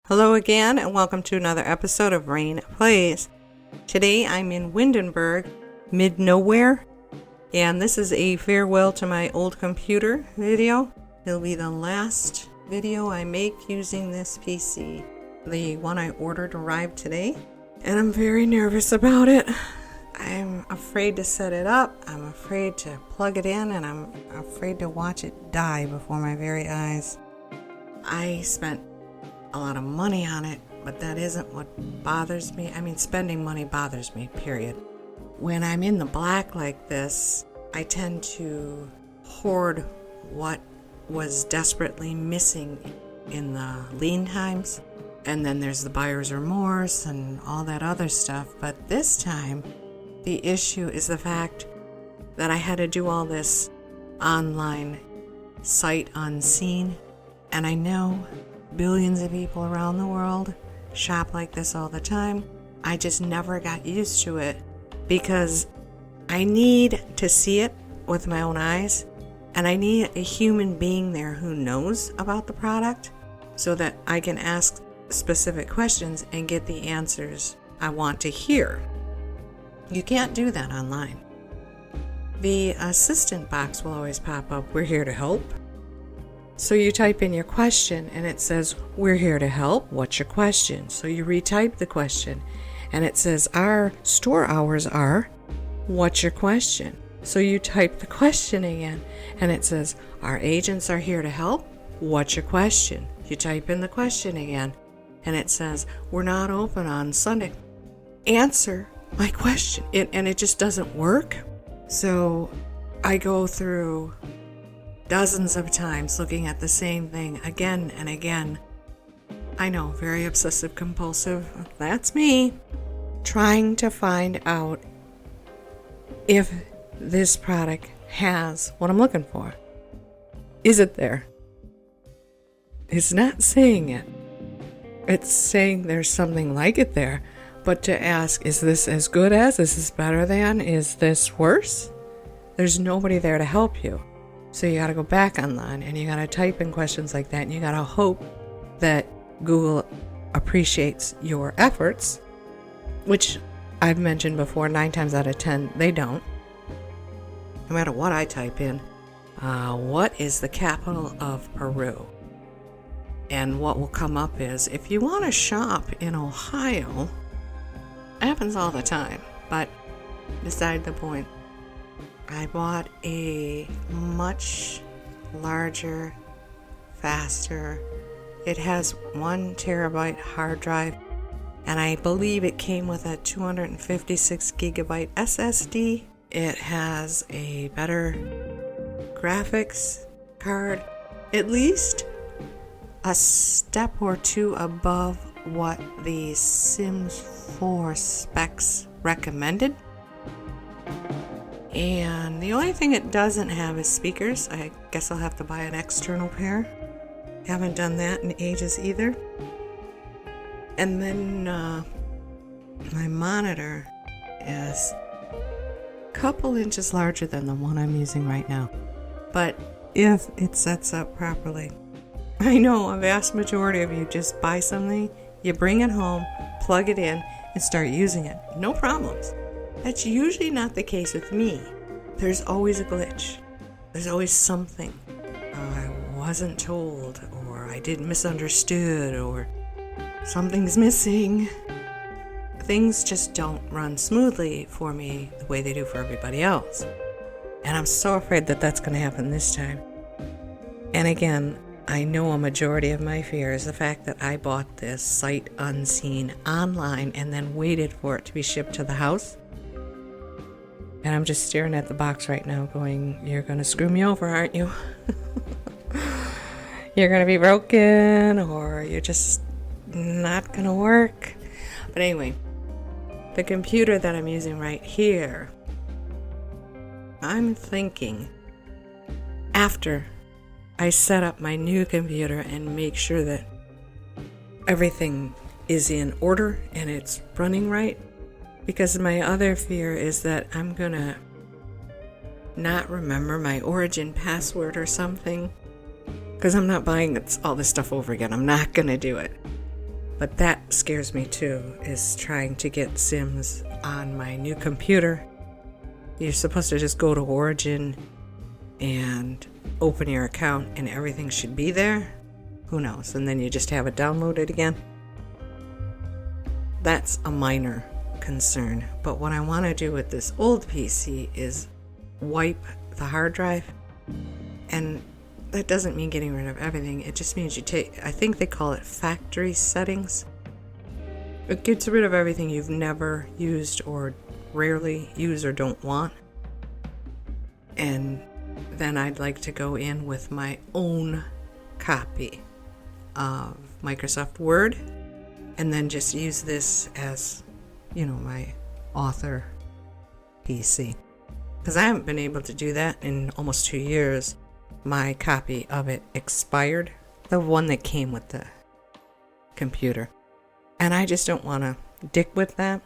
Hello again, and welcome to another episode of Raine Plays. Today I'm in Windenburg, mid-nowhere, and this is a farewell to my old computer video. It'll be the last video I make using this PC. The one I ordered arrived today, and I'm very nervous about it. I'm afraid to set it up, I'm afraid to plug it in, and I'm afraid to watch it die before my very eyes. I spent a lot of money on it, but that isn't what bothers me. I mean, spending money bothers me, period. When I'm in the black like this, I tend to hoard what was desperately missing in the lean times. And then there's the buyer's remorse and all that other stuff. But this time, the issue is the fact that I had to do all this online sight unseen. And I know billions of people around the world shop like this all the time. I just never got used to it because I need to see it with my own eyes, and I need a human being there who knows about the product so that I can ask specific questions and get the answers I want to hear. You can't do that online. The assistant box will always pop up, "We're here to help." So you type in your question and it says, "We're here to help. What's your question?" So you retype the question and it says, "Our store hours are, what's your question?" So you type the question again and it says, "Our agents are here to help. What's your question?" You type in the question again and it says, "We're not open on Sunday. Answer my question." And it just doesn't work. So I go through dozens of times looking at the same thing again and again. I know, very obsessive compulsive, that's me, trying to find out if this product has what I'm looking for. Is it there? It's not saying it. It's saying there's something like it there, but to ask, is this as good as, is this better than, is this worse? There's nobody there to help you. So you got to go back online and you got to type in questions like that, and you got to hope that Google appreciates your efforts, which I've mentioned before, 9 times out of 10, they don't. No matter what I type in, what is the capital of Peru? And what will come up is, if you want to shop in Ohio, it happens all the time, but beside the point. I bought a much larger, faster, it has 1 terabyte hard drive, and I believe it came with a 256 gigabyte SSD. It has a better graphics card, at least a step or two above what the Sims 4 specs recommended. And the only thing it doesn't have is speakers. I guess I'll have to buy an external pair. Haven't done that in ages either. And then my monitor is a couple inches larger than the one I'm using right now. But if it sets up properly. I know a vast majority of you just buy something, you bring it home, plug it in, and start using it. No problems. That's usually not the case with me. There's always a glitch. There's always something. I wasn't told, or I did misunderstood, or something's missing. Things just don't run smoothly for me the way they do for everybody else. And I'm so afraid that that's going to happen this time. And again, I know a majority of my fear is the fact that I bought this sight unseen online and then waited for it to be shipped to the house. And I'm just staring at the box right now going, "You're going to screw me over, aren't you? You're going to be broken, or you're just not going to work." But anyway, the computer that I'm using right here, I'm thinking after I set up my new computer and make sure that everything is in order and it's running right. Because my other fear is that I'm gonna not remember my origin password or something. Because I'm not buying all this stuff over again. I'm not gonna do it. But that scares me too, is trying to get Sims on my new computer. You're supposed to just go to Origin and open your account and everything should be there. Who knows? And then you just have it downloaded again. That's a minor concern. But what I want to do with this old PC is wipe the hard drive. And that doesn't mean getting rid of everything. It just means you take, I think they call it factory settings. It gets rid of everything you've never used or rarely use or don't want. And then I'd like to go in with my own copy of Microsoft Word and then just use this as, my author PC. Because I haven't been able to do that in almost 2 years. My copy of it expired, the one that came with the computer. And I just don't want to dick with that.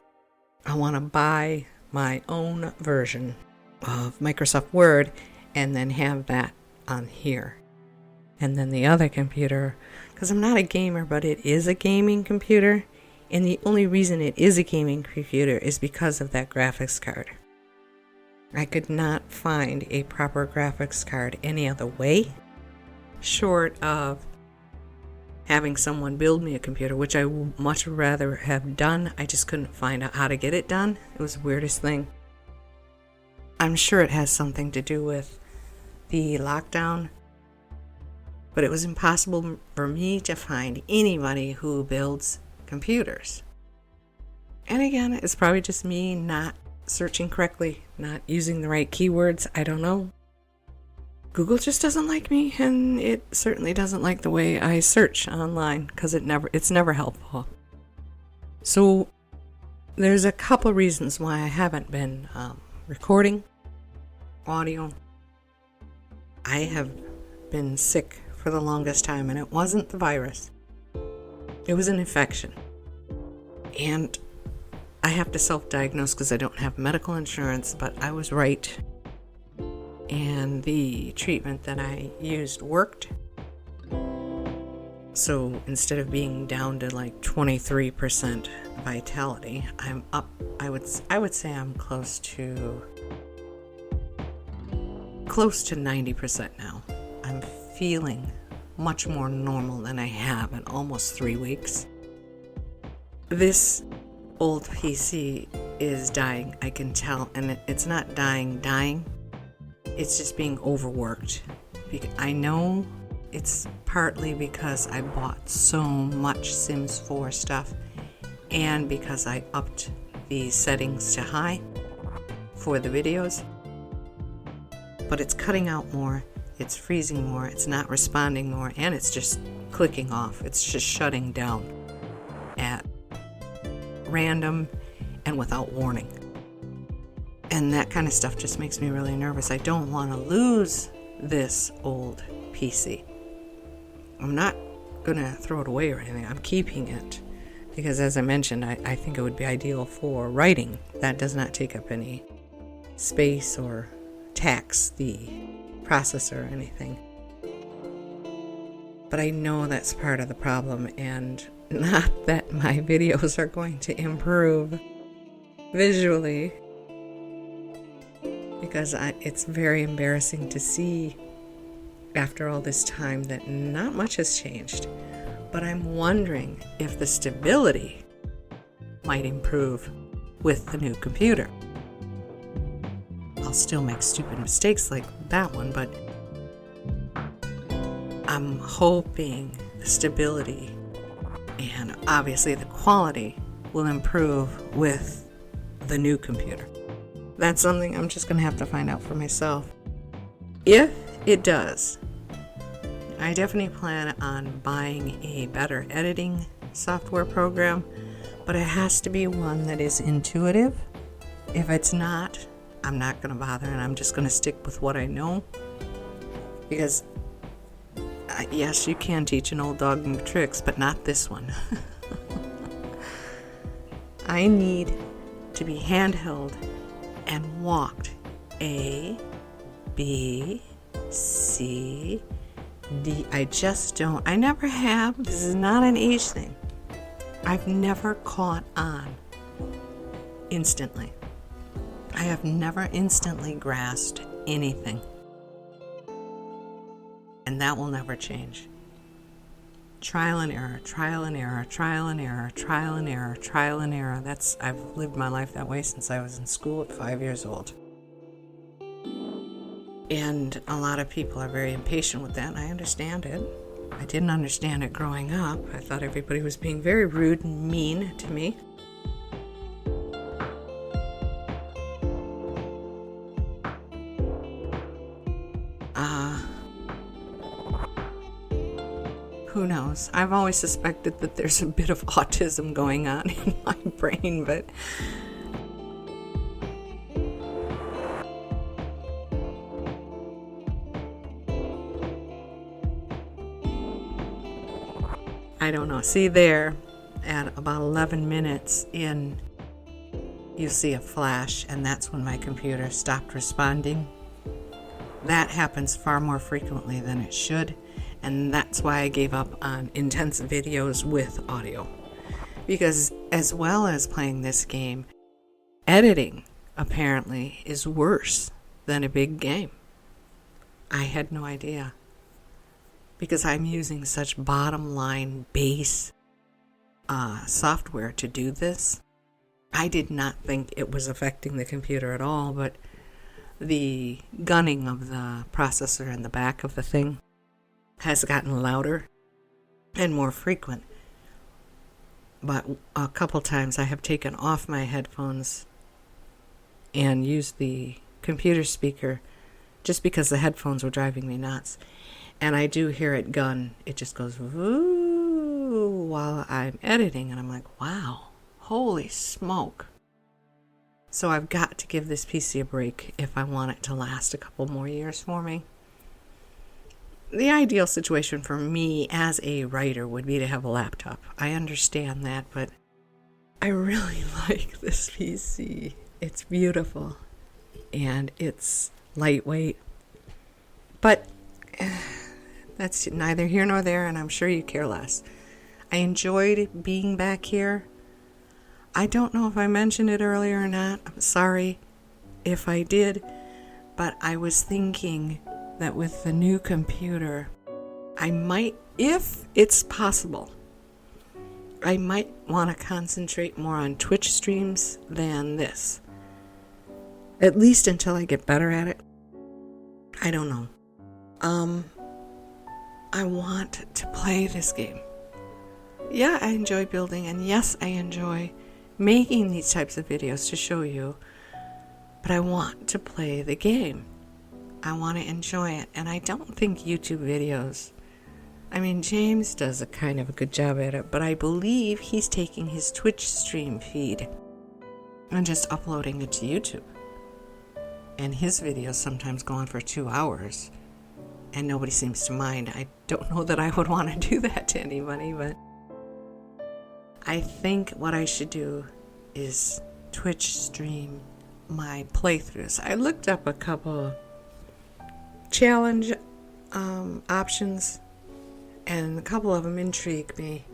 I want to buy my own version of Microsoft Word and then have that on here. And then the other computer, because I'm not a gamer, but it is a gaming computer. And the only reason it is a gaming computer is because of that graphics card. I could not find a proper graphics card any other way, short of having someone build me a computer, which I would much rather have done. I just couldn't find out how to get it done. It was the weirdest thing. I'm sure it has something to do with the lockdown, but it was impossible for me to find anybody who builds computers. And again, it's probably just me not searching correctly, not using the right keywords. I don't know. Google just doesn't like me, and it certainly doesn't like the way I search online, because it's never helpful. So there's a couple reasons why I haven't been recording audio. I have been sick for the longest time, and it wasn't the virus. It was an infection. And I have to self-diagnose because I don't have medical insurance, but I was right. And the treatment that I used worked. So instead of being down to like 23% vitality, I'm up. I would say I'm close to 90% now. I'm feeling much more normal than I have in almost 3 weeks. This old PC is dying, I can tell, and it's not dying. It's just being overworked. I know it's partly because I bought so much Sims 4 stuff and because I upped the settings to high for the videos. But it's cutting out more, it's freezing more, it's not responding more, and it's just clicking off. It's just shutting down at random and without warning. And that kind of stuff just makes me really nervous. I don't want to lose this old PC. I'm not going to throw it away or anything. I'm keeping it because, as I mentioned, I think it would be ideal for writing. That does not take up any space or tax the processor or anything. But I know that's part of the problem, and not that my videos are going to improve visually, because it's very embarrassing to see after all this time that not much has changed. But I'm wondering if the stability might improve with the new computer. I'll still make stupid mistakes like that one, but I'm hoping the stability and obviously the quality will improve with the new computer. That's something I'm just going to have to find out for myself. If it does, I definitely plan on buying a better editing software program, but it has to be one that is intuitive. If it's not, I'm not going to bother, and I'm just going to stick with what I know. Because, yes, you can teach an old dog new tricks, but not this one. I need to be handheld and walked. A, B, C, D. I just don't. I never have. This is not an age thing. I've never caught on instantly. I have never instantly grasped anything. And that will never change. Trial and error, trial and error, trial and error, trial and error, trial and error. I've lived my life that way since I was in school at 5 years old. And a lot of people are very impatient with that, and I understand it. I didn't understand it growing up. I thought everybody was being very rude and mean to me. Who knows? I've always suspected that there's a bit of autism going on in my brain, but I don't know. See there, at about 11 minutes in, you see a flash, and that's when my computer stopped responding. That happens far more frequently than it should, and that's why I gave up on intense videos with audio. Because as well as playing this game, editing apparently is worse than a big game. I had no idea. Because I'm using such bottom line base software to do this. I did not think it was affecting the computer at all, but the gunning of the processor in the back of the thing has gotten louder and more frequent. But a couple times I have taken off my headphones and used the computer speaker just because the headphones were driving me nuts. And I do hear it gun. It just goes woo while I'm editing, and I'm like, wow, holy smoke. So I've got to give this PC a break if I want it to last a couple more years for me. The ideal situation for me as a writer would be to have a laptop. I understand that, but I really like this PC. It's beautiful, and it's lightweight. But that's neither here nor there, and I'm sure you care less. I enjoyed being back here. I don't know if I mentioned it earlier or not. I'm sorry if I did, but I was thinking that with the new computer, I might, if it's possible, I might want to concentrate more on Twitch streams than this. At least until I get better at it. I don't know. I want to play this game. Yeah, I enjoy building, and yes, I enjoy making these types of videos to show you, but I want to play the game. I want to enjoy it, and I don't think YouTube videos, I mean, James does a kind of a good job at it, but I believe he's taking his Twitch stream feed and just uploading it to YouTube. And his videos sometimes go on for 2 hours, and nobody seems to mind. I don't know that I would want to do that to anybody, but I think what I should do is Twitch stream my playthroughs. I looked up a couple challenge options, and a couple of them intrigue me.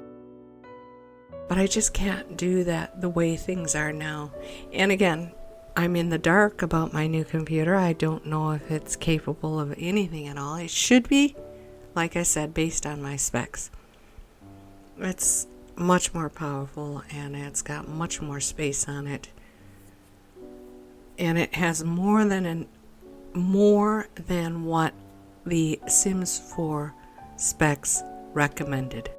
But I just can't do that the way things are now. And again, I'm in the dark about my new computer. I don't know if it's capable of anything at all. It should be, like I said, based on my specs. It's much more powerful, and it's got much more space on it. And it has more than what the Sims 4 specs recommended.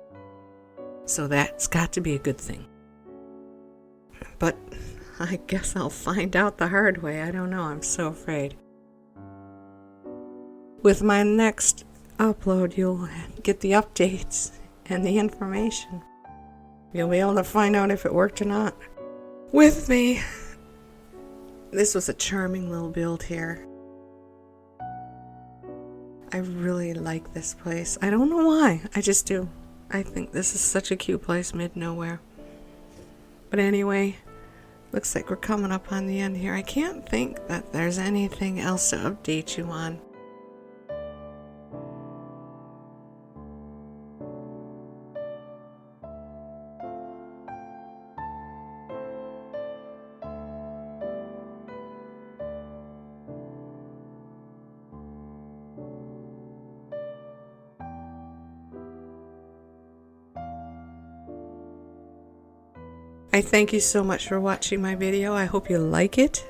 So that's got to be a good thing. But I guess I'll find out the hard way. I don't know. I'm so afraid. With my next upload, you'll get the updates and the information. You'll be able to find out if it worked or not. With me. This was a charming little build here. I really like this place. I don't know why. I just do. I think this is such a cute place, mid-nowhere. But anyway, looks like we're coming up on the end here. I can't think that there's anything else to update you on. I thank you so much for watching my video. I hope you like it.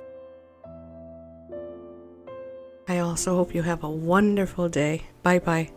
I also hope you have a wonderful day. Bye-bye.